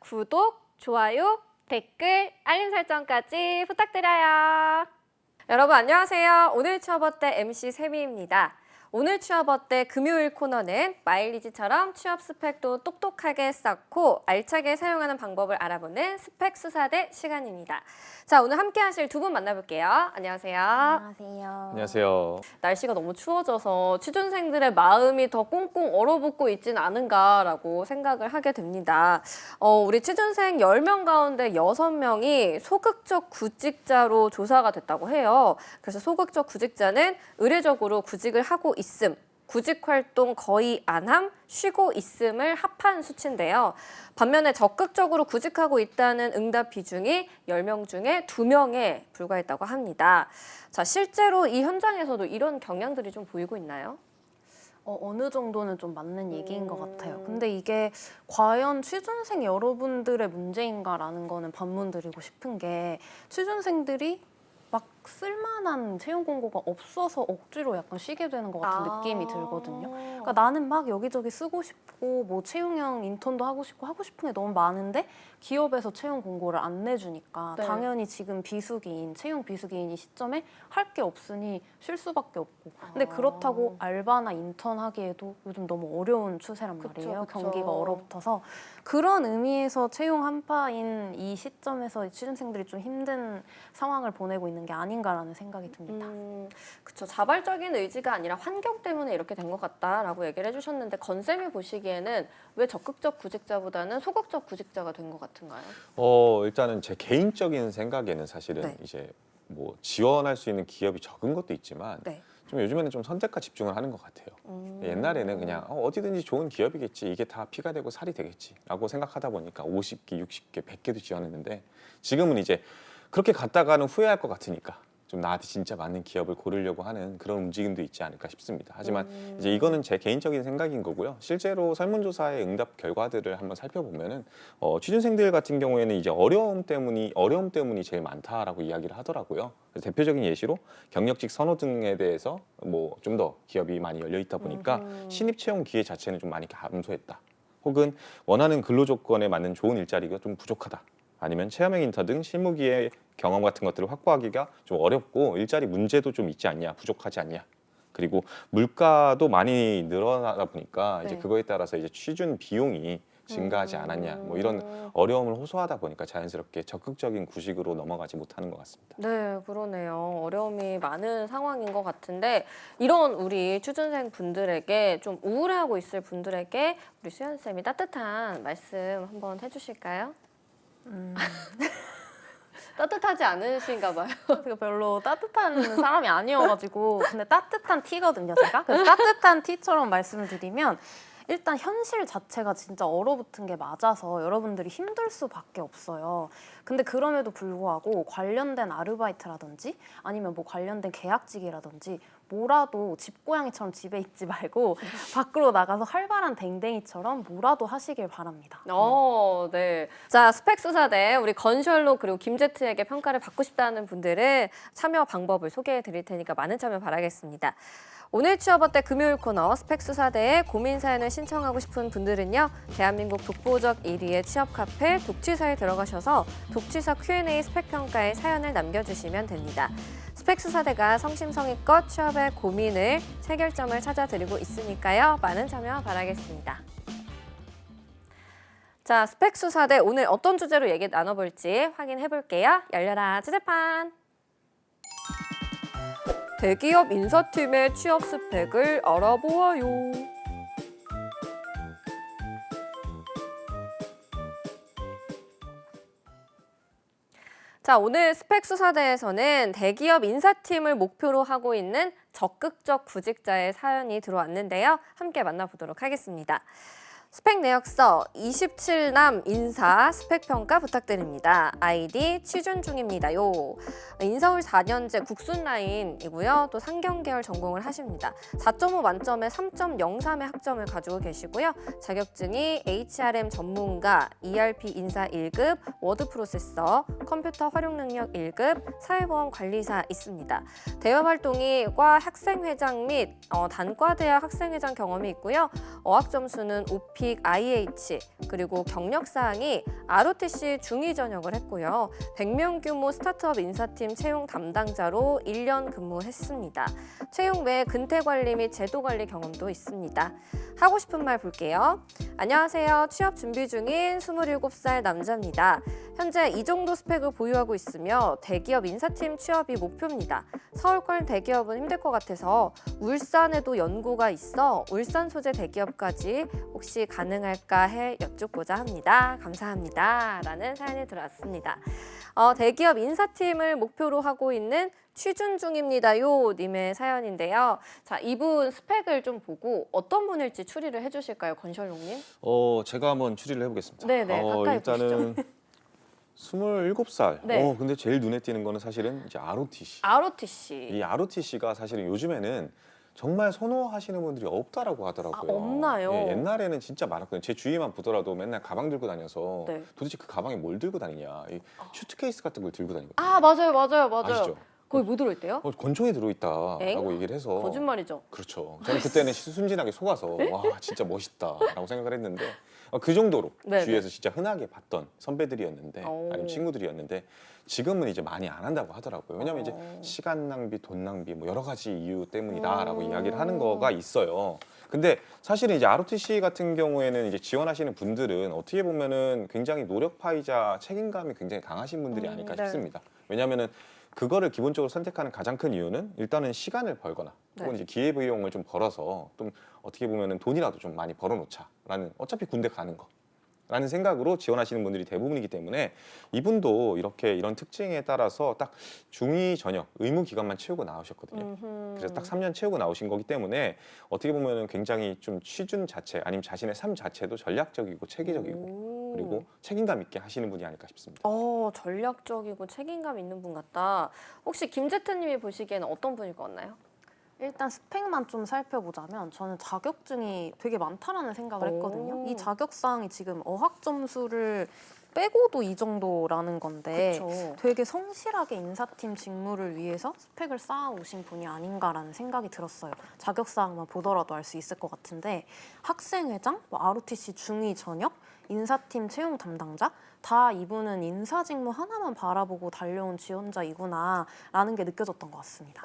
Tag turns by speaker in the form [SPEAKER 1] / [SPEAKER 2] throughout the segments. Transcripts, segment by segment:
[SPEAKER 1] 구독, 좋아요, 댓글, 알림 설정까지 부탁드려요. 여러분 안녕하세요. 오늘 취업어때 MC 세미입니다. 오늘 취업어때 금요일 코너는 마일리지처럼 취업 스펙도 똑똑하게 쌓고 알차게 사용하는 방법을 알아보는 스펙 수사대 시간입니다. 자, 오늘 함께 하실 두 분 만나볼게요. 안녕하세요.
[SPEAKER 2] 안녕하세요.
[SPEAKER 3] 안녕하세요.
[SPEAKER 1] 날씨가 너무 추워져서 취준생들의 마음이 더 꽁꽁 얼어붙고 있진 않은가라고 생각을 하게 됩니다. 우리 취준생 10명 가운데 6명이 소극적 구직자로 조사가 됐다고 해요. 그래서 소극적 구직자는 의례적으로 구직을 하고 있음, 구직 활동 거의 안함, 쉬고 있음을 합한 수치인데요. 반면에 적극적으로 구직하고 있다는 응답 비중이 10명 중에 2명에 불과했다고 합니다. 자, 실제로 이 현장에서도 이런 경향들이 좀 보이고 있나요?
[SPEAKER 2] 어느 정도는 좀 맞는 얘기인 것 같아요. 근데 이게 과연 취준생 여러분들의 문제인가라는 거는 반문드리고 싶은 게 취준생들이 막 쓸만한 채용 공고가 없어서 억지로 약간 쉬게 되는 것 같은 느낌이 들거든요. 그러니까 나는 막 여기저기 쓰고 싶고 뭐 채용형 인턴도 하고 싶은 게 너무 많은데 기업에서 채용 공고를 안 내주니까
[SPEAKER 1] 네.
[SPEAKER 2] 당연히 지금 비수기인, 채용 비수기인 이 시점에 할 게 없으니 쉴 수밖에 없고. 근데 그렇다고 알바나 인턴 하기에도 요즘 너무 어려운 추세란 말이에요.
[SPEAKER 1] 그쵸.
[SPEAKER 2] 경기가 얼어붙어서. 그런 의미에서 채용 한파인 이 시점에서 취준생들이 좀 힘든 상황을 보내고 있는 게 아닌가라는 생각이 듭니다.
[SPEAKER 1] 그렇죠. 자발적인 의지가 아니라 환경 때문에 이렇게 된 것 같다라고 얘기를 해주셨는데 건쌤이 보시기에는 왜 적극적 구직자보다는 소극적 구직자가 된 것 같은가요?
[SPEAKER 3] 일단은 제 개인적인 생각에는 사실은
[SPEAKER 1] 네.
[SPEAKER 3] 이제 뭐 지원할 수 있는 기업이 적은 것도 있지만
[SPEAKER 1] 네.
[SPEAKER 3] 좀 요즘에는 좀 선택과 집중을 하는 것 같아요. 옛날에는 그냥 어디든지 좋은 기업이겠지, 이게 다 피가 되고 살이 되겠지라고 생각하다 보니까 50개, 60개, 100개도 지원했는데 지금은 이제 그렇게 갔다가는 후회할 것 같으니까 좀 나한테 진짜 맞는 기업을 고르려고 하는 그런 움직임도 있지 않을까 싶습니다. 하지만 이제 이거는 제 개인적인 생각인 거고요. 실제로 설문조사의 응답 결과들을 한번 살펴보면은 취준생들 같은 경우에는 이제 어려움 때문이 제일 많다라고 이야기를 하더라고요. 그래서 대표적인 예시로 경력직 선호 등에 대해서 뭐 좀 더 기업이 많이 열려 있다 보니까 신입 채용 기회 자체는 좀 많이 감소했다. 혹은 원하는 근로 조건에 맞는 좋은 일자리가 좀 부족하다. 아니면 체험형 인턴 등 실무기의 경험 같은 것들을 확보하기가 좀 어렵고 일자리 문제도 좀 있지 않냐, 부족하지 않냐. 그리고 물가도 많이 늘어나다 보니까 이제
[SPEAKER 1] 네.
[SPEAKER 3] 그거에 따라서 이제 취준 비용이 증가하지 않았냐, 뭐 이런 어려움을 호소하다 보니까 자연스럽게 적극적인 구직으로 넘어가지 못하는 것 같습니다.
[SPEAKER 1] 네, 그러네요. 어려움이 많은 상황인 것 같은데 이런 우리 취준생 분들에게 좀 우울해하고 있을 분들에게 우리 수연쌤이 따뜻한 말씀 한번 해주실까요? 따뜻하지 않으신가 봐요.
[SPEAKER 2] 제가 별로 따뜻한 사람이 아니어가지고 근데 따뜻한 티거든요, 제가. 그래서 따뜻한 티처럼 말씀을 드리면 일단 현실 자체가 진짜 얼어붙은 게 맞아서 여러분들이 힘들 수밖에 없어요. 근데 그럼에도 불구하고 관련된 아르바이트라든지 아니면 뭐 관련된 계약직이라든지 뭐라도 집고양이처럼 집에 있지 말고 밖으로 나가서 활발한 댕댕이처럼 뭐라도 하시길 바랍니다.
[SPEAKER 1] 네. 자, 스펙 수사대 우리 건셜로 그리고 김제트에게 평가를 받고 싶다는 분들은 참여 방법을 소개해 드릴 테니까 많은 참여 바라겠습니다. 오늘 취업어때 금요일 코너 스펙 수사대에 고민 사연을 신청하고 싶은 분들은요. 대한민국 독보적 1위의 취업 카페 독취사에 들어가셔서 독취사 Q&A 스펙 평가에 사연을 남겨주시면 됩니다. 스펙 수사대가 성심성의껏 취업의 고민을 해결점을 찾아드리고 있으니까요. 많은 참여 바라겠습니다. 자, 스펙 수사대 오늘 어떤 주제로 얘기 나눠볼지 확인해 볼게요. 열려라 주제판. 대기업 인사팀의 취업 스펙을 알아보아요. 자, 오늘 스펙 수사대에서는 대기업 인사팀을 목표로 하고 있는 적극적 구직자의 사연이 들어왔는데요. 함께 만나보도록 하겠습니다. 스펙 내역서 27남 인사 스펙 평가 부탁드립니다. 아이디 취준 중입니다요. 인서울 4년제 국순 라인이고요. 또 상경계열 전공을 하십니다. 4.5 만점에 3.03의 학점을 가지고 계시고요. 자격증이 HRM 전문가, ERP 인사 1급, 워드 프로세서, 컴퓨터 활용 능력 1급, 사회보험 관리사 있습니다. 대외 활동이 과 학생회장 및 단과대학 학생회장 경험이 있고요. 어학 점수는 5P 올림픽 IH 그리고 경력사항이 ROTC 중위 전역을 했고요. 100명 규모 스타트업 인사팀 채용 담당자로 1년 근무했습니다. 채용 외 근태관리 및 제도관리 경험도 있습니다. 하고 싶은 말 볼게요. 안녕하세요. 취업 준비 중인 27살 남자입니다. 현재 이 정도 스펙을 보유하고 있으며 대기업 인사팀 취업이 목표입니다. 서울권 대기업은 힘들 것 같아서 울산에도 연고가 있어 울산 소재 대기업까지 혹시 가능할까 해 여쭙고자 합니다. 감사합니다. 라는 사연이 들어왔습니다. 대기업 인사팀을 목표로 하고 있는 취준 중입니다요 님의 사연인데요. 자, 이분 스펙을 좀 보고 어떤 분일지 추리를 해주실까요, 권셜롱님?
[SPEAKER 3] 제가 한번 추리를 해보겠습니다.
[SPEAKER 1] 네네, 가까이
[SPEAKER 3] 일단은 27살.
[SPEAKER 1] 네.
[SPEAKER 3] 근데 제일 눈에 띄는 거는 사실은 이제 ROTC.
[SPEAKER 1] ROTC.
[SPEAKER 3] 이 ROTC가 사실은 요즘에는 정말 선호하시는 분들이 없다라고 하더라고요.
[SPEAKER 1] 없나요?
[SPEAKER 3] 예, 옛날에는 진짜 많았거든요. 제 주위만 보더라도 맨날 가방 들고 다녀서
[SPEAKER 1] 네.
[SPEAKER 3] 도대체 그 가방에 뭘 들고 다니냐. 이 슈트케이스 같은 걸 들고 다니거든요.
[SPEAKER 1] 아, 맞아요.
[SPEAKER 3] 아시죠?
[SPEAKER 1] 거기 뭐 들어있대요?
[SPEAKER 3] 권총이 들어있다라고
[SPEAKER 1] 엥?
[SPEAKER 3] 얘기를 해서
[SPEAKER 1] 거짓말이죠.
[SPEAKER 3] 그렇죠. 저는 그때는 순진하게 속아서 와 진짜 멋있다라고 생각을 했는데 그 정도로
[SPEAKER 1] 네네.
[SPEAKER 3] 주위에서 진짜 흔하게 봤던 선배들이었는데
[SPEAKER 1] 오.
[SPEAKER 3] 아니면 친구들이었는데 지금은 이제 많이 안 한다고 하더라고요. 왜냐하면 이제 시간 낭비, 돈 낭비 뭐 여러 가지 이유 때문이다라고 이야기를 하는 거가 있어요. 근데 사실은 이제 ROTC 같은 경우에는 이제 지원하시는 분들은 어떻게 보면은 굉장히 노력파이자 책임감이 굉장히 강하신 분들이 아닐까
[SPEAKER 1] 네.
[SPEAKER 3] 싶습니다. 왜냐하면은 그거를 기본적으로 선택하는 가장 큰 이유는 일단은 시간을 벌거나 혹은
[SPEAKER 1] 네.
[SPEAKER 3] 이제 기회비용을 좀 벌어서 좀 어떻게 보면은 돈이라도 좀 많이 벌어놓자라는 어차피 군대 가는 거라는 생각으로 지원하시는 분들이 대부분이기 때문에 이분도 이런 특징에 따라서 딱 중위 전역 의무 기간만 채우고 나오셨거든요. 그래서 딱 3년 채우고 나오신 거기 때문에 어떻게 보면은 굉장히 좀 취준 자체 아니면 자신의 삶 자체도 전략적이고 체계적이고 그리고 책임감 있게 하시는 분이 아닐까 싶습니다.
[SPEAKER 1] 전략적이고 책임감 있는 분 같다. 혹시 김제트님이 보시기에는 어떤 분일 것 같나요?
[SPEAKER 2] 일단 스펙만 좀 살펴보자면 저는 자격증이 되게 많다라는 생각을 했거든요. 이 자격사항이 지금 어학 점수를 빼고도 이 정도라는 건데
[SPEAKER 1] 그쵸.
[SPEAKER 2] 되게 성실하게 인사팀 직무를 위해서 스펙을 쌓아오신 분이 아닌가라는 생각이 들었어요. 자격사항만 보더라도 알 수 있을 것 같은데 학생회장, ROTC 중위 전역, 인사팀 채용 담당자 다 이분은 인사 직무 하나만 바라보고 달려온 지원자이구나라는 게 느껴졌던 것 같습니다.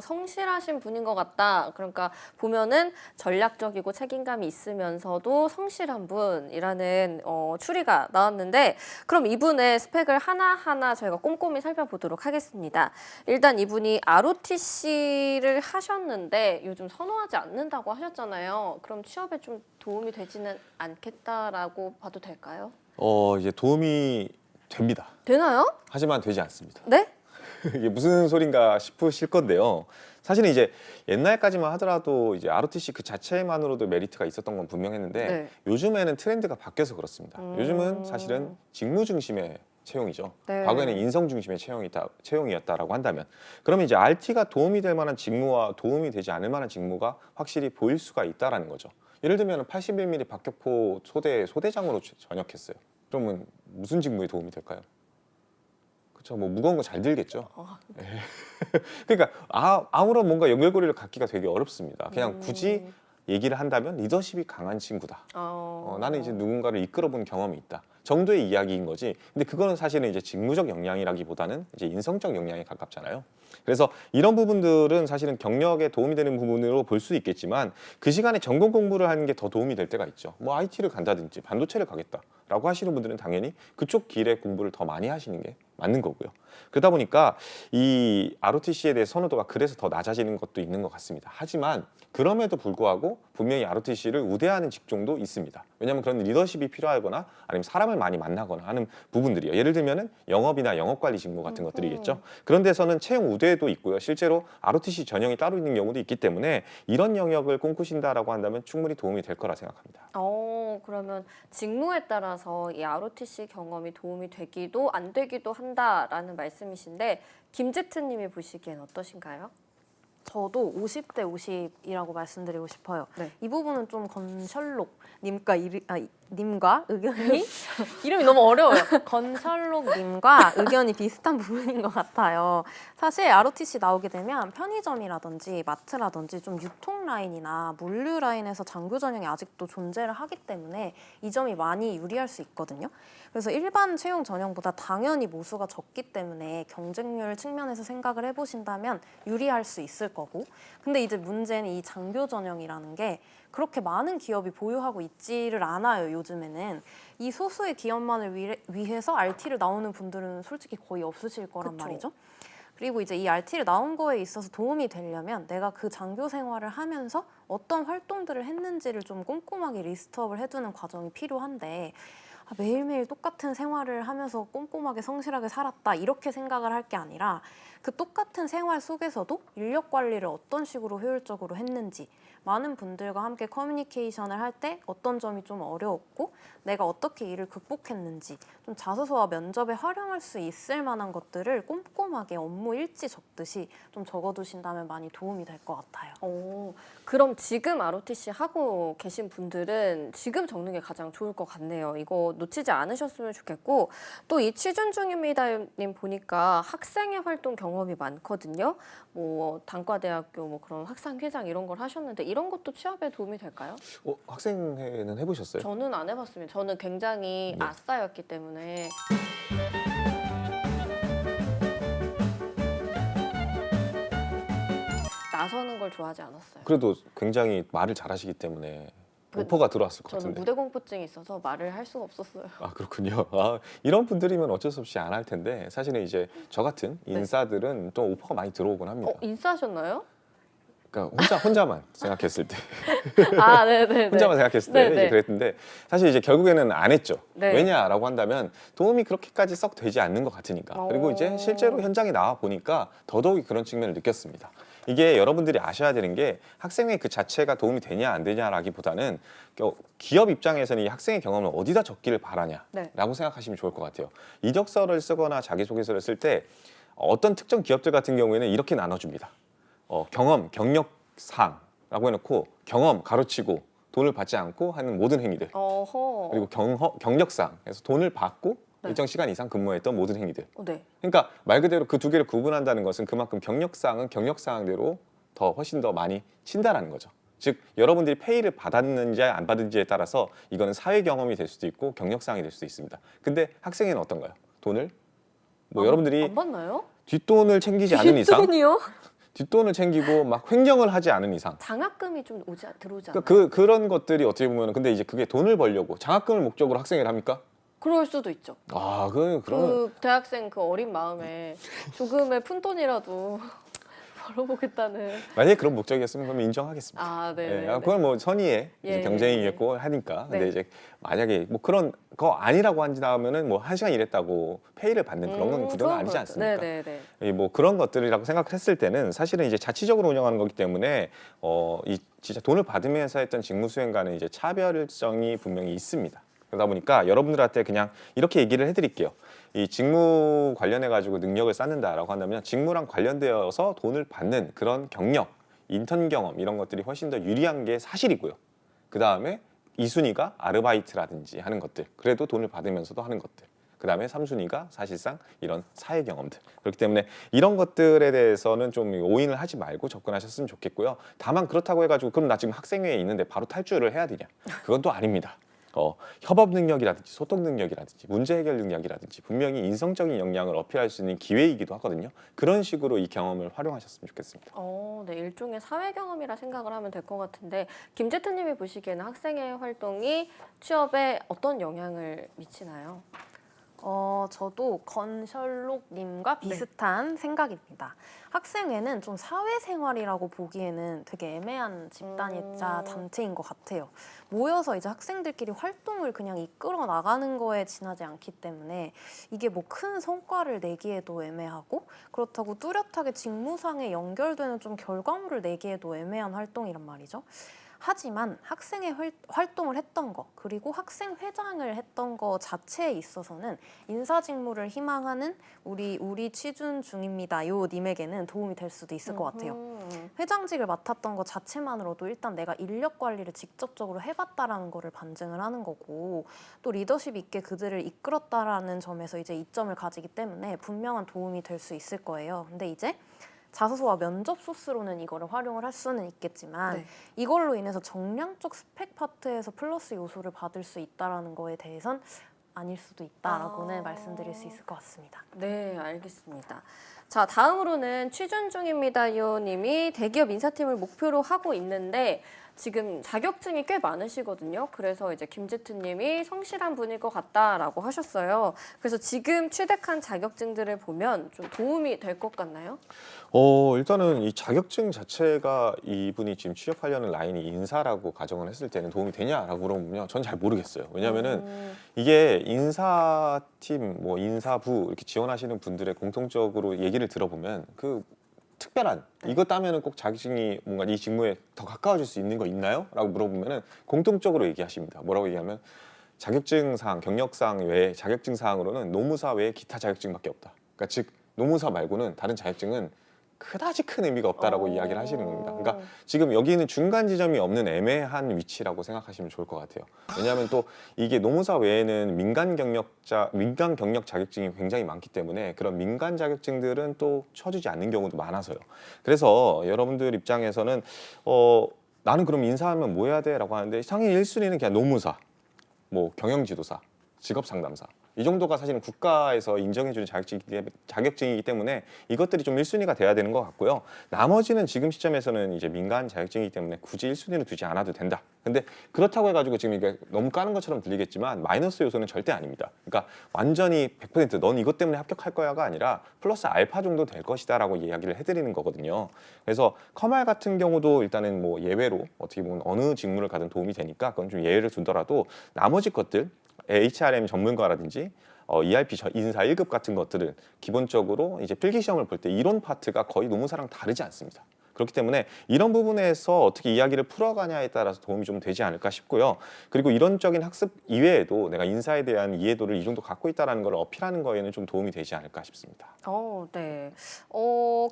[SPEAKER 1] 성실하신 분인 것 같다. 그러니까 보면은 전략적이고 책임감이 있으면서도 성실한 분이라는 추리가 나왔는데 그럼 이분의 스펙을 하나하나 저희가 꼼꼼히 살펴보도록 하겠습니다. 일단 이분이 ROTC를 하셨는데 요즘 선호하지 않는다고 하셨잖아요. 그럼 취업에 좀 도움이 되지는 않겠다라고 봐도 될까요?
[SPEAKER 3] 이제 도움이 됩니다.
[SPEAKER 1] 되나요?
[SPEAKER 3] 하지만 되지 않습니다.
[SPEAKER 1] 네?
[SPEAKER 3] 이게 무슨 소린가 싶으실 건데요. 사실은 이제 옛날까지만 하더라도 이제 ROTC 그 자체만으로도 메리트가 있었던 건 분명했는데
[SPEAKER 1] 네.
[SPEAKER 3] 요즘에는 트렌드가 바뀌어서 그렇습니다. 요즘은 사실은 직무 중심의 채용이죠.
[SPEAKER 1] 네.
[SPEAKER 3] 과거에는 인성 중심의 채용이었다라고 한다면 그러면 이제 RT가 도움이 될 만한 직무와 도움이 되지 않을 만한 직무가 확실히 보일 수가 있다라는 거죠. 예를 들면 81mm 박격포 소대장으로 전역했어요. 그러면 무슨 직무에 도움이 될까요? 그렇죠. 뭐 무거운 거 잘 들겠죠. 네. 그러니까 아무런 뭔가 연결고리를 갖기가 되게 어렵습니다. 그냥 굳이 얘기를 한다면 리더십이 강한 친구다. 나는 이제 누군가를 이끌어본 경험이 있다. 정도의 이야기인 거지. 근데 그거는 사실은 이제 직무적 역량이라기보다는 이제 인성적 역량에 가깝잖아요. 그래서 이런 부분들은 사실은 경력에 도움이 되는 부분으로 볼 수 있겠지만 그 시간에 전공 공부를 하는 게 더 도움이 될 때가 있죠. 뭐 IT를 간다든지 반도체를 가겠다라고 하시는 분들은 당연히 그쪽 길에 공부를 더 많이 하시는 게 맞는 거고요. 그러다 보니까 이 ROTC에 대해 선호도가 그래서 더 낮아지는 것도 있는 것 같습니다. 하지만 그럼에도 불구하고 분명히 ROTC를 우대하는 직종도 있습니다. 왜냐하면 그런 리더십이 필요하거나 아니면 사람을 많이 만나거나 하는 부분들이요. 예를 들면은 영업이나 영업관리 직무 같은 것들이겠죠. 그런 데서는 채용 우대도 있고요. 실제로 ROTC 전형이 따로 있는 경우도 있기 때문에 이런 영역을 꿈꾸신다라고 한다면 충분히 도움이 될 거라 생각합니다.
[SPEAKER 1] 그러면 직무에 따라서 이 ROTC 경험이 도움이 되기도 안 되기도 한다라는 말씀이신데 김제트님이 보시기엔 어떠신가요?
[SPEAKER 2] 저도 50대 50이라고 말씀드리고 싶어요.
[SPEAKER 1] 네.
[SPEAKER 2] 이 부분은 좀 건셜록 님과 님과 의견이 이름이 너무 어려워요. 건셜록 님과 의견이 비슷한 부분인 것 같아요. 사실 ROTC 나오게 되면 편의점이라든지 마트라든지 좀 유통 라인이나 물류 라인에서 장교 전형이 아직도 존재를 하기 때문에 이 점이 많이 유리할 수 있거든요. 그래서 일반 채용 전형보다 당연히 모수가 적기 때문에 경쟁률 측면에서 생각을 해보신다면 유리할 수 있을 거고, 근데 이제 문제는 이 장교 전형이라는 게 그렇게 많은 기업이 보유하고 있지를 않아요. 요즘에는 이 소수의 기업만을 위해서 RT를 나오는 분들은 솔직히 거의 없으실 거란
[SPEAKER 1] 그쵸.
[SPEAKER 2] 말이죠. 그리고 이제 이 RT를 나온 거에 있어서 도움이 되려면 내가 그 장교 생활을 하면서 어떤 활동들을 했는지를 좀 꼼꼼하게 리스트업을 해두는 과정이 필요한데, 매일매일 똑같은 생활을 하면서 꼼꼼하게 성실하게 살았다 이렇게 생각을 할 게 아니라 그 똑같은 생활 속에서도 인력 관리를 어떤 식으로 효율적으로 했는지, 많은 분들과 함께 커뮤니케이션을 할 때 어떤 점이 좀 어려웠고 내가 어떻게 이를 극복했는지, 좀 자소서와 면접에 활용할 수 있을 만한 것들을 꼼꼼하게 업무 일지 적듯이 좀 적어두신다면 많이 도움이 될 것 같아요.
[SPEAKER 1] 그럼 지금 ROTC 하고 계신 분들은 지금 적는 게 가장 좋을 것 같네요. 이거 놓치지 않으셨으면 좋겠고, 또 이 취준 중입니다님 보니까 학생회 활동 경험이 많거든요. 뭐 단과대학교 뭐 그런 학생회장 이런 걸 하셨는데 이런 것도 취업에 도움이 될까요?
[SPEAKER 3] 학생회는 해보셨어요?
[SPEAKER 1] 저는 안 해봤습니다. 저는 굉장히
[SPEAKER 3] 네.
[SPEAKER 1] 아싸였기 때문에. 나서는 걸 좋아하지 않았어요.
[SPEAKER 3] 그래도 굉장히 말을 잘하시기 때문에
[SPEAKER 1] 그-
[SPEAKER 3] 오퍼가 들어왔을 것
[SPEAKER 1] 저는
[SPEAKER 3] 같은데.
[SPEAKER 1] 무대 공포증이 있어서 말을 할 수가 없었어요.
[SPEAKER 3] 아 그렇군요. 이런 분들이면 어쩔 수 없이 안 할 텐데, 사실은 이제 저 같은
[SPEAKER 1] 네.
[SPEAKER 3] 인사들은 또 오퍼가 많이 들어오곤 합니다.
[SPEAKER 1] 인싸하셨나요?
[SPEAKER 3] 그러니까 혼자만 생각했을 때,
[SPEAKER 1] 아, 네네.
[SPEAKER 3] 혼자만 생각했을 때
[SPEAKER 1] 네,
[SPEAKER 3] 이제
[SPEAKER 1] 네.
[SPEAKER 3] 그랬는데, 사실 이제 결국에는 안 했죠.
[SPEAKER 1] 네.
[SPEAKER 3] 왜냐라고 한다면 도움이 그렇게까지 썩 되지 않는 것 같으니까. 그리고 이제 실제로 현장에 나와 보니까 더더욱이 그런 측면을 느꼈습니다. 이게 여러분들이 아셔야 되는 게, 학생회 그 자체가 도움이 되냐 안 되냐라기보다는 기업 입장에서는 이 학생의 경험을 어디다 적기를 바라냐라고
[SPEAKER 1] 네.
[SPEAKER 3] 생각하시면 좋을 것 같아요. 이력서를 쓰거나 자기소개서를 쓸 때 어떤 특정 기업들 같은 경우에는 이렇게 나눠줍니다. 경험, 경력상라고 해놓고 경험 가로치고 돈을 받지 않고 하는 모든 행위들,
[SPEAKER 1] 어허.
[SPEAKER 3] 그리고 경력상에서 돈을 받고
[SPEAKER 1] 네.
[SPEAKER 3] 일정 시간 이상 근무했던 모든 행위들.
[SPEAKER 1] 네.
[SPEAKER 3] 그러니까 말 그대로 그 두 개를 구분한다는 것은 그만큼 경력상은 경력사항대로 훨씬 더 많이 친다라는 거죠. 즉 여러분들이 페이를 받았는지 안 받은지에 따라서 이거는 사회 경험이 될 수도 있고 경력사항이 될 수도 있습니다. 근데 학생회는 어떤가요? 돈을 여러분들이
[SPEAKER 1] 안 받나요?
[SPEAKER 3] 뒷돈을 챙기지 않은 이상,
[SPEAKER 1] 뒷돈이요?
[SPEAKER 3] 뒷돈을 챙기고 막 횡령을 하지 않은 이상,
[SPEAKER 1] 장학금이 좀 들어오지 않나요?
[SPEAKER 3] 그런 것들이 어떻게 보면, 근데 이제 그게 돈을 벌려고 장학금을 목적으로 학생회를 합니까?
[SPEAKER 1] 그럴 수도 있죠.
[SPEAKER 3] 그러면
[SPEAKER 1] 그 대학생 그 어린 마음에 조금의 푼돈이라도 벌어보겠다는.
[SPEAKER 3] 만약에 그런 목적이었으면 그럼 인정하겠습니다.
[SPEAKER 1] 아, 네.
[SPEAKER 3] 그건 뭐 선의의
[SPEAKER 1] 예,
[SPEAKER 3] 이제 경쟁이겠고 하니까. 근데
[SPEAKER 1] 네.
[SPEAKER 3] 이제 만약에 뭐 그런 거 아니라고 한다면은 뭐 1시간 일했다고 페이를 받는 그런 건 구조는 아니지 않습니까?
[SPEAKER 1] 네네네.
[SPEAKER 3] 뭐 그런 것들이라고 생각했을 때는 사실은 이제 자치적으로 운영하는 거기 때문에 이 진짜 돈을 받으면서 했던 직무 수행과는 이제 차별성이 분명히 있습니다. 그러다 보니까 여러분들한테 그냥 이렇게 얘기를 해드릴게요. 이 직무 관련해 가지고 능력을 쌓는다라고 한다면 직무랑 관련되어서 돈을 받는 그런 경력, 인턴 경험 이런 것들이 훨씬 더 유리한 게 사실이고요. 그 다음에 2순위가 아르바이트라든지 하는 것들, 그래도 돈을 받으면서도 하는 것들. 그 다음에 3순위가 사실상 이런 사회 경험들. 그렇기 때문에 이런 것들에 대해서는 좀 오인을 하지 말고 접근하셨으면 좋겠고요. 다만 그렇다고 해가지고 그럼 나 지금 학생회에 있는데 바로 탈주를 해야 되냐? 그건 또 아닙니다. 협업 능력이라든지 소통 능력이라든지 문제 해결 능력이라든지 분명히 인성적인 역량을 어필할 수 있는 기회이기도 하거든요. 그런 식으로 이 경험을 활용하셨으면 좋겠습니다.
[SPEAKER 1] 네, 일종의 사회 경험이라 생각을 하면 될 것 같은데, 김재태님이 보시기에는 학생회 활동이 취업에 어떤 영향을 미치나요?
[SPEAKER 2] 저도 건셜록님과 비슷한 생각입니다. 학생회는 좀 사회생활이라고 보기에는 되게 애매한 집단일자 단체인 것 같아요. 모여서 이제 학생들끼리 활동을 그냥 이끌어 나가는 거에 지나지 않기 때문에 이게 뭐 큰 성과를 내기에도 애매하고, 그렇다고 뚜렷하게 직무상에 연결되는 좀 결과물을 내기에도 애매한 활동이란 말이죠. 하지만 학생회 활동을 했던 거 그리고 학생회장을 했던 거 자체에 있어서는 인사 직무를 희망하는 우리 취준 중입니다요 님에게는 도움이 될 수도 있을 것 같아요. 회장직을 맡았던 것 자체만으로도 일단 내가 인력 관리를 직접적으로 해봤다라는 거를 반증을 하는 거고 또 리더십 있게 그들을 이끌었다라는 점에서 이제 이점을 가지기 때문에 분명한 도움이 될 수 있을 거예요. 근데 이제 자소서와 면접 소스로는 이거를 활용을 할 수는 있겠지만
[SPEAKER 1] 네.
[SPEAKER 2] 이걸로 인해서 정량적 스펙 파트에서 플러스 요소를 받을 수 있다라는 거에 대해선 아닐 수도 있다라고는 말씀드릴 수 있을 것 같습니다.
[SPEAKER 1] 네, 알겠습니다. 자, 다음으로는 취준 중입니다요 님이 대기업 인사팀을 목표로 하고 있는데 지금 자격증이 꽤 많으시거든요. 그래서 이제 김지트 님이 성실한 분일 것 같다라고 하셨어요. 그래서 지금 취득한 자격증들을 보면 좀 도움이 될 것 같나요?
[SPEAKER 3] 일단은 이 자격증 자체가 이분이 지금 취업하려는 라인이 인사라고 가정을 했을 때는 도움이 되냐라고 물어보면 전 잘 모르겠어요. 왜냐하면은 이게 인사팀, 뭐 인사부 이렇게 지원하시는 분들의 공통적으로 얘기를 들어보면 그 특별한 이거 따면은 꼭 자격증이 뭔가 이 직무에 더 가까워질 수 있는 거 있나요? 라고 물어보면은 공통적으로 얘기하십니다. 뭐라고 얘기하면 자격증 사항, 경력 사항 외에 자격증 사항으로는 노무사 외에 기타 자격증밖에 없다. 그러니까 즉 노무사 말고는 다른 자격증은 그다지 큰 의미가 없다라고 이야기를 하시는 겁니다. 그러니까 지금 여기는 중간 지점이 없는 애매한 위치라고 생각하시면 좋을 것 같아요. 왜냐하면 또 이게 노무사 외에는 민간 경력 자격증이 굉장히 많기 때문에 그런 민간 자격증들은 또 쳐주지 않는 경우도 많아서요. 그래서 여러분들 입장에서는 나는 그럼 인사하면 뭐 해야 돼? 라고 하는데 상위 1순위는 그냥 노무사, 뭐 경영지도사, 직업상담사 이 정도가 사실은 국가에서 인정해주는 자격증이기 때문에 이것들이 좀 1순위가 돼야 되는 것 같고요. 나머지는 지금 시점에서는 이제 민간 자격증이기 때문에 굳이 1순위로 두지 않아도 된다. 근데 그렇다고 해가지고 지금 이게 너무 까는 것처럼 들리겠지만 마이너스 요소는 절대 아닙니다. 그러니까 완전히 100%넌 이것 때문에 합격할 거야가 아니라 플러스 알파 정도 될 것이다 라고 이야기를 해드리는 거거든요. 그래서 커말 같은 경우도 일단은 뭐 예외로 어떻게 보면 어느 직무를 가든 도움이 되니까 그건 좀 예외를 두더라도 나머지 것들 HRM 전문가라든지 ERP 인사 1급 같은 것들은 기본적으로 이제 필기 시험을 볼 때 이론 파트가 거의 노무사랑 다르지 않습니다. 그렇기 때문에 이런 부분에서 어떻게 이야기를 풀어가냐에 따라서 도움이 좀 되지 않을까 싶고요. 그리고 이론적인 학습 이외에도 내가 인사에 대한 이해도를 이 정도 갖고 있다는 걸 어필하는 거에는 좀 도움이 되지 않을까 싶습니다.
[SPEAKER 1] 네.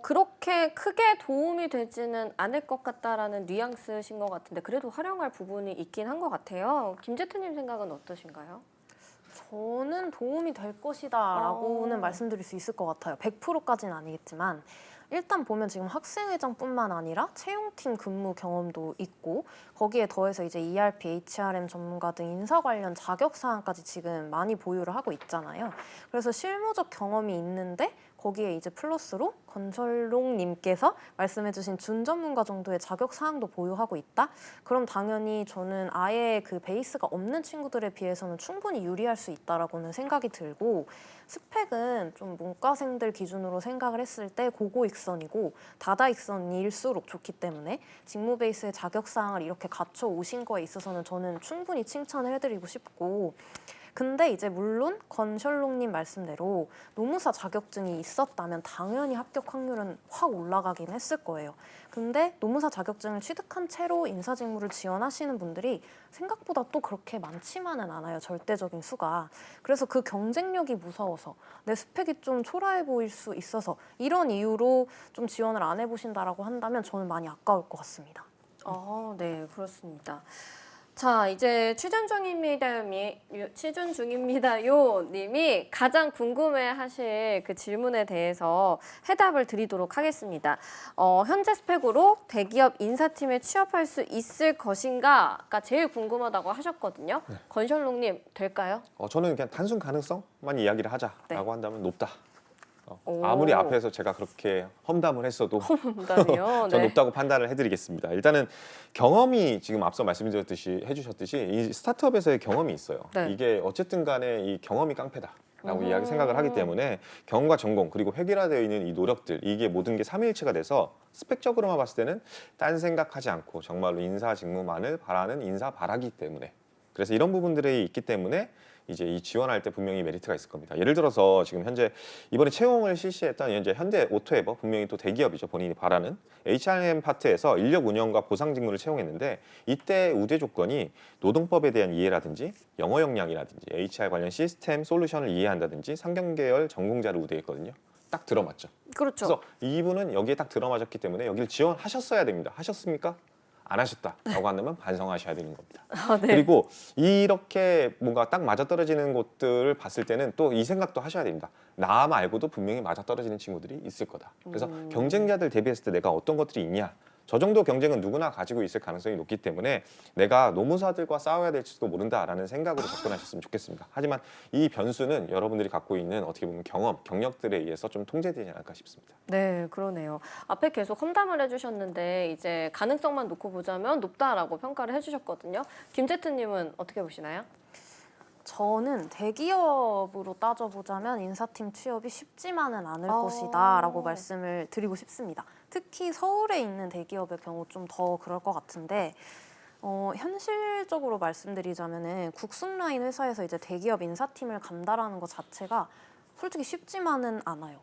[SPEAKER 1] 그렇게 크게 도움이 되지는 않을 것 같다라는 뉘앙스신 것 같은데 그래도 활용할 부분이 있긴 한 것 같아요. 김재트님 생각은 어떠신가요?
[SPEAKER 2] 저는 도움이 될 것이다라고는 말씀드릴 수 있을 것 같아요. 100%까지는 아니겠지만 일단 보면 지금 학생회장뿐만 아니라 채용팀 근무 경험도 있고 거기에 더해서 이제 ERP, HRM 전문가 등 인사 관련 자격 사항까지 지금 많이 보유를 하고 있잖아요. 그래서 실무적 경험이 있는데 거기에 이제 플러스로 건설롱님께서 말씀해주신 준 전문가 정도의 자격 사항도 보유하고 있다? 그럼 당연히 저는 아예 그 베이스가 없는 친구들에 비해서는 충분히 유리할 수 있다라고는 생각이 들고 스펙은 좀 문과생들 기준으로 생각을 했을 때 고고익선이고 다다익선일수록 좋기 때문에 직무 베이스의 자격 사항을 이렇게 갖춰 오신 거에 있어서는 저는 충분히 칭찬을 해드리고 싶고 근데 이제 물론 건셜롱님 말씀대로 노무사 자격증이 있었다면 당연히 합격 확률은 확 올라가긴 했을 거예요. 근데 노무사 자격증을 취득한 채로 인사 직무를 지원하시는 분들이 생각보다 또 그렇게 많지만은 않아요. 절대적인 수가. 그래서 그 경쟁력이 무서워서 내 스펙이 좀 초라해 보일 수 있어서 이런 이유로 좀 지원을 안 해보신다라고 한다면 저는 많이 아까울 것 같습니다.
[SPEAKER 1] 네, 그렇습니다. 자, 이제 취준 중입니다요 님이 가장 궁금해하실 그 질문에 대해서 해답을 드리도록 하겠습니다. 현재 스펙으로 대기업 인사팀에 취업할 수 있을 것인가가 제일 궁금하다고 하셨거든요.
[SPEAKER 3] 네.
[SPEAKER 1] 건셜롱님 될까요?
[SPEAKER 3] 저는 그냥 단순 가능성만 이야기를 하자라고
[SPEAKER 1] 네.
[SPEAKER 3] 한다면 높다.
[SPEAKER 1] 오.
[SPEAKER 3] 아무리 앞에서 제가 그렇게 험담을 했어도
[SPEAKER 1] 험담이요?
[SPEAKER 3] 저
[SPEAKER 1] 네.
[SPEAKER 3] 높다고 판단을 해드리겠습니다. 일단은 경험이 지금 앞서 해주셨듯이 이 스타트업에서의 경험이 있어요.
[SPEAKER 1] 네.
[SPEAKER 3] 이게 어쨌든 간에 이 경험이 깡패다라고 이야기 생각을 하기 때문에 경험과 전공 그리고 획일화되어 있는 이 노력들 이게 모든 게 삼위일체가 돼서 스펙적으로만 봤을 때는 딴 생각하지 않고 정말로 인사 직무만을 바라는 인사 바라기 때문에 그래서 이런 부분들이 있기 때문에 이제 이 지원할 때 분명히 메리트가 있을 겁니다. 예를 들어서 지금 현재 이번에 채용을 실시했던 현재 현대 오토에버, 분명히 또 대기업이죠. 본인이 바라는 HRM 파트에서 인력 운영과 보상 직무를 채용했는데 이때 우대 조건이 노동법에 대한 이해라든지 영어 역량이라든지 HR 관련 시스템 솔루션을 이해한다든지 상경계열 전공자를 우대했거든요. 딱 들어맞죠.
[SPEAKER 1] 그렇죠.
[SPEAKER 3] 그래서 이분은 여기에 딱 들어맞았기 때문에 여기를 지원하셨어야 됩니다. 하셨습니까? 안 하셨다라고 한다면 반성하셔야 되는 겁니다.
[SPEAKER 1] 네.
[SPEAKER 3] 그리고 이렇게 뭔가 딱 맞아떨어지는 곳들을 봤을 때는 또 이 생각도 하셔야 됩니다. 나 말고도 분명히 맞아떨어지는 친구들이 있을 거다. 그래서 경쟁자들 대비했을 때 내가 어떤 것들이 있냐. 저 정도 경쟁은 누구나 가지고 있을 가능성이 높기 때문에 내가 노무사들과 싸워야 될지도 모른다라는 생각으로 접근하셨으면 좋겠습니다. 하지만 이 변수는 여러분들이 갖고 있는 어떻게 보면 경험, 경력들에 의해서 좀 통제되지 않을까 싶습니다.
[SPEAKER 1] 네, 그러네요. 앞에 계속 험담을 해주셨는데 이제 가능성만 놓고 보자면 높다라고 평가를 해주셨거든요. 김제트님은 어떻게 보시나요?
[SPEAKER 2] 저는 대기업으로 따져보자면 인사팀 취업이 쉽지만은 않을 것이다라고 말씀을 드리고 싶습니다. 특히 서울에 있는 대기업의 경우 좀 더 그럴 것 같은데 현실적으로 말씀드리자면은 국승라인 회사에서 이제 대기업 인사팀을 간다라는 것 자체가 솔직히 쉽지만은 않아요.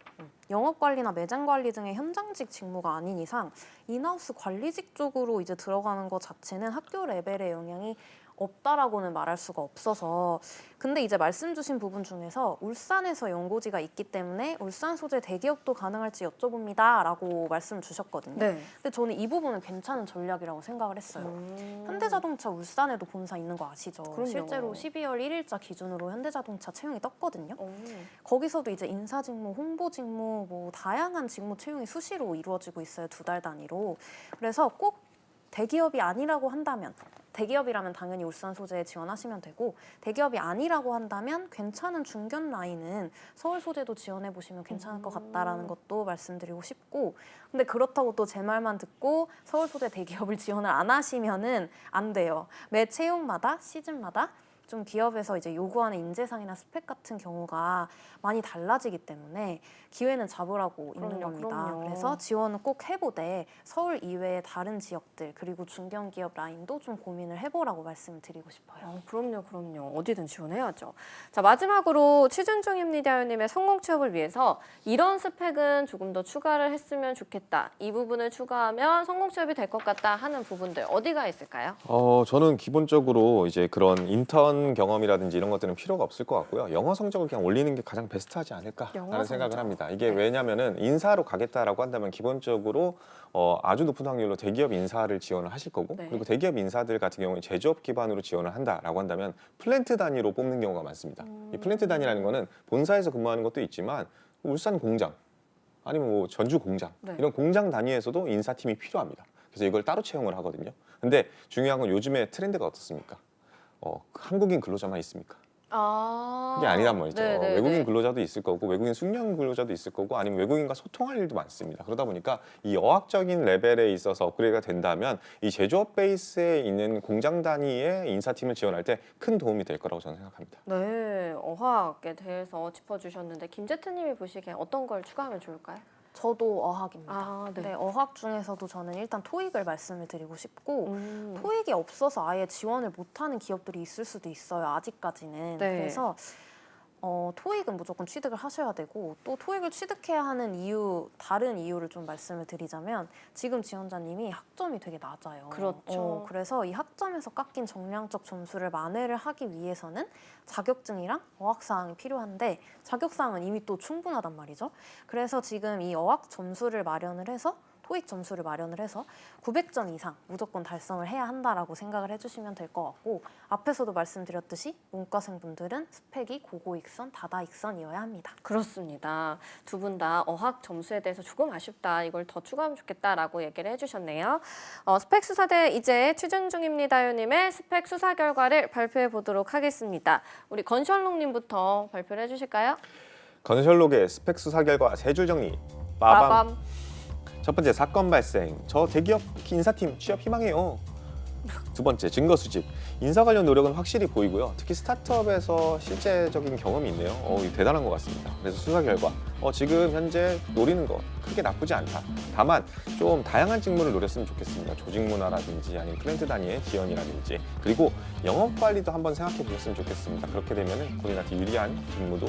[SPEAKER 2] 영업관리나 매장관리 등의 현장직 직무가 아닌 이상 인하우스 관리직 쪽으로 이제 들어가는 것 자체는 학교 레벨의 영향이 없다라고는 말할 수가 없어서 근데 이제 말씀 주신 부분 중에서 울산에서 연고지가 있기 때문에 울산 소재 대기업도 가능할지 여쭤봅니다 라고 말씀 주셨거든요.
[SPEAKER 1] 네.
[SPEAKER 2] 근데 저는 이 부분은 괜찮은 전략이라고 생각을 했어요. 현대자동차 울산에도 본사 있는 거 아시죠?
[SPEAKER 1] 그럼요.
[SPEAKER 2] 실제로 12월 1일자 기준으로 현대자동차 채용이 떴거든요.
[SPEAKER 1] 오.
[SPEAKER 2] 거기서도 이제 인사 직무, 홍보 직무, 뭐 다양한 직무 채용이 수시로 이루어지고 있어요. 2달 단위로. 그래서 꼭 대기업이 아니라고 한다면 대기업이라면 당연히 울산 소재에 지원하시면 되고 대기업이 아니라고 한다면 괜찮은 중견 라인은 서울 소재도 지원해 보시면 괜찮을 것 같다라는 것도 말씀드리고 싶고 근데 그렇다고 또 제 말만 듣고 서울 소재 대기업을 지원을 안 하시면은 안 돼요. 매 채용마다 시즌마다 좀 기업에서 이제 요구하는 인재상이나 스펙 같은 경우가 많이 달라지기 때문에 기회는 잡으라고 있는
[SPEAKER 1] 그럼요,
[SPEAKER 2] 겁니다.
[SPEAKER 1] 그럼요.
[SPEAKER 2] 그래서 지원은 꼭 해보되 서울 이외의 다른 지역들 그리고 중견기업 라인도 좀 고민을 해보라고 말씀을 드리고 싶어요.
[SPEAKER 1] 그럼요. 어디든 지원해야죠. 자, 마지막으로 취준 중입니다님의 성공 취업을 위해서 이런 스펙은 조금 더 추가를 했으면 좋겠다. 이 부분을 추가하면 성공 취업이 될 것 같다 하는 부분들 어디가 있을까요?
[SPEAKER 3] 저는 기본적으로 이제 그런 인턴 경험이라든지 이런 것들은 필요가 없을 것 같고요. 영어 성적을 그냥 올리는 게 가장 베스트하지 않을까라는
[SPEAKER 1] 영어
[SPEAKER 3] 생각을
[SPEAKER 1] 성적.
[SPEAKER 3] 합니다. 이게
[SPEAKER 1] 네.
[SPEAKER 3] 왜냐면은 인사로 가겠다라고 한다면 기본적으로 아주 높은 확률로 대기업 인사를 지원을 하실 거고
[SPEAKER 1] 네.
[SPEAKER 3] 그리고 대기업 인사들 같은 경우에 제조업 기반으로 지원을 한다라고 한다면 플랜트 단위로 뽑는 경우가 많습니다. 이 플랜트 단위라는 거는 본사에서 근무하는 것도 있지만 울산 공장 아니면 뭐 전주 공장
[SPEAKER 1] 네.
[SPEAKER 3] 이런 공장 단위에서도 인사팀이 필요합니다. 그래서 이걸 따로 채용을 하거든요. 근데 중요한 건 요즘에 트렌드가 어떻습니까? 한국인 근로자만 있습니까? 그게 아니란 말이죠.
[SPEAKER 1] 네네네.
[SPEAKER 3] 외국인 근로자도 있을 거고 외국인 숙련 근로자도 있을 거고 아니면 외국인과 소통할 일도 많습니다. 그러다 보니까 이 어학적인 레벨에 있어서 업그레이드가 된다면 이 제조업 베이스에 있는 공장 단위의 인사팀을 지원할 때 큰 도움이 될 거라고 저는 생각합니다.
[SPEAKER 1] 네, 어학에 대해서 짚어주셨는데 김제트님이 보시기엔 어떤 걸 추가하면 좋을까요?
[SPEAKER 2] 저도 어학입니다.
[SPEAKER 1] 아, 네.
[SPEAKER 2] 네, 어학 중에서도 저는 일단 토익을 말씀을 드리고 싶고
[SPEAKER 1] 음.
[SPEAKER 2] 토익이 없어서 아예 지원을 못하는 기업들이 있을 수도 있어요. 아직까지는.
[SPEAKER 1] 네.
[SPEAKER 2] 그래서 토익은 무조건 취득을 하셔야 되고 또 토익을 취득해야 하는 이유 다른 이유를 좀 말씀을 드리자면 지금 지원자님이 학점이 되게 낮아요.
[SPEAKER 1] 그렇죠.
[SPEAKER 2] 그래서 이 학점에서 깎인 정량적 점수를 만회를 하기 위해서는 자격증이랑 어학사항이 필요한데 자격사항은 이미 또 충분하단 말이죠. 그래서 지금 이 어학 점수를 마련을 해서 토익 점수를 마련을 해서 900점 이상 무조건 달성을 해야 한다라고 생각을 해주시면 될 것 같고 앞에서도 말씀드렸듯이 문과생분들은 스펙이 고고익선, 다다익선이어야 합니다.
[SPEAKER 1] 그렇습니다. 두 분 다 어학 점수에 대해서 조금 아쉽다. 이걸 더 추가하면 좋겠다라고 얘기를 해주셨네요. 스펙 수사대 이제 취준 중입니다요님의 스펙 수사 결과를 발표해 보도록 하겠습니다. 우리 건셜록님부터 발표를 해주실까요?
[SPEAKER 3] 건설록의 스펙 수사 결과 세 줄 정리. 빠밤.
[SPEAKER 1] 빠밤.
[SPEAKER 3] 첫 번째 사건 발생. 저 대기업 인사팀 취업 희망해요. 두 번째 증거 수집. 인사 관련 노력은 확실히 보이고요. 특히 스타트업에서 실제적인 경험이 있네요. 이거 대단한 것 같습니다. 그래서 수사 결과 지금 현재 노리는 거 크게 나쁘지 않다. 다만 좀 다양한 직무를 노렸으면 좋겠습니다. 조직 문화라든지 아니면 플랜트 단위의 지원이라든지 그리고 영업 관리도 한번 생각해 보셨으면 좋겠습니다. 그렇게 되면은 본인한테 유리한 직무도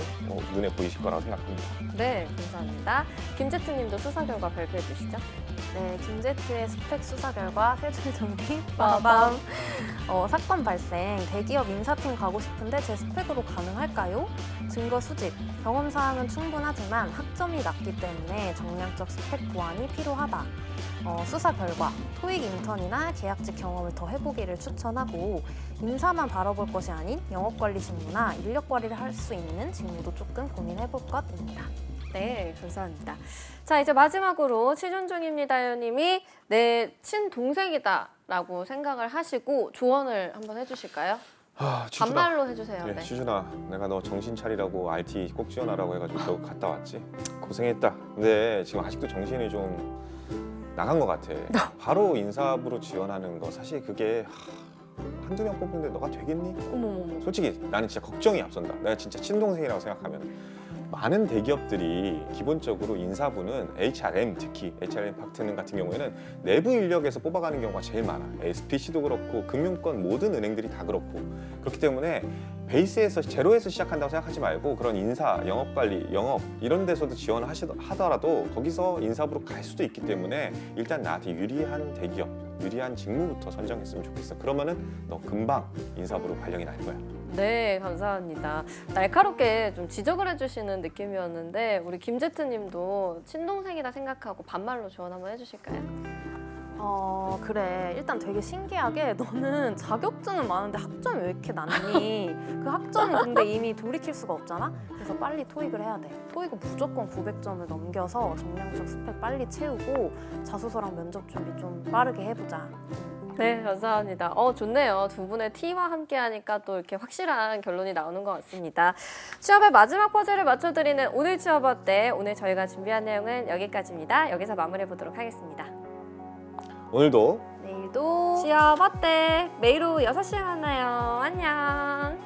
[SPEAKER 3] 눈에 보이실 거라고 생각합니다.
[SPEAKER 1] 네, 감사합니다. 김제트님도 수사 결과 발표해 주시죠.
[SPEAKER 2] 네, 김제트의 스펙 수사 결과 세 줄 정리 빠밤. 사건 발생. 대기업 인사팀 가고 싶은데 제 스펙으로 가능할까요? 증거 수집. 경험 사항은 충분하지만 학점이 낮기 때문에 정량적 스펙 보완이 필요하다. 수사 결과. 토익 인턴이나 계약직 경험을 더 해보기를 추천하고 인사만 바라볼 것이 아닌 영업관리 직무나 인력 관리를 할 수 있는 직무도 조금 고민해볼 것입니다.
[SPEAKER 1] 네, 감사합니다. 자, 이제 마지막으로 취준중입니다 님이 내 친동생이다라고 생각을 하시고 조언을 한번 해주실까요?
[SPEAKER 3] 취준아.
[SPEAKER 1] 반말로 해주세요.
[SPEAKER 3] 네,
[SPEAKER 1] 네.
[SPEAKER 3] 취준아, 내가 너 정신 차리라고 RT 꼭 지원하라고 해가지고 너 갔다 왔지. 고생했다. 근데 지금 아직도 정신이 좀 나간 것 같아. 바로 인사부로 지원하는 거 사실 그게 한두 명 뽑는데 너가 되겠니?
[SPEAKER 1] 어머머머.
[SPEAKER 3] 솔직히 나는 진짜 걱정이 앞선다. 내가 진짜 친동생이라고 생각하면 많은 대기업들이 기본적으로 인사부는 HRM, 특히 HRM 파트너 같은 경우에는 내부 인력에서 뽑아가는 경우가 제일 많아. SPC도 그렇고 금융권 모든 은행들이 다 그렇고 그렇기 때문에 베이스에서 제로에서 시작한다고 생각하지 말고 그런 인사, 영업관리, 영업 이런 데서도 지원을 하더라도 거기서 인사부로 갈 수도 있기 때문에 일단 나한테 유리한 대기업, 유리한 직무부터 선정했으면 좋겠어. 그러면은 너 금방 인사부로 발령이 날 거야.
[SPEAKER 1] 네, 감사합니다. 날카롭게 좀 지적을 해주시는 느낌이었는데 우리 김제트님도 친동생이다 생각하고 반말로 조언 한번 해주실까요?
[SPEAKER 2] 그래. 일단 되게 신기하게 너는 자격증은 많은데 학점이 왜 이렇게 낮니? 그 학점은 근데 이미 돌이킬 수가 없잖아? 그래서 빨리 토익을 해야 돼. 토익은 무조건 900점을 넘겨서 정량적 스펙 빨리 채우고 자소서랑 면접 준비 좀 빠르게 해보자.
[SPEAKER 1] 네, 감사합니다. 좋네요. 두 분의 T와 함께 하니까 또 이렇게 확실한 결론이 나오는 것 같습니다. 취업의 마지막 퍼즐을 맞춰드리는 오늘 취업 어때? 오늘 저희가 준비한 내용은 여기까지입니다. 여기서 마무리해 보도록 하겠습니다.
[SPEAKER 3] 오늘도
[SPEAKER 2] 내일도
[SPEAKER 1] 취업 어때? 매일 오후 6시에 만나요. 안녕.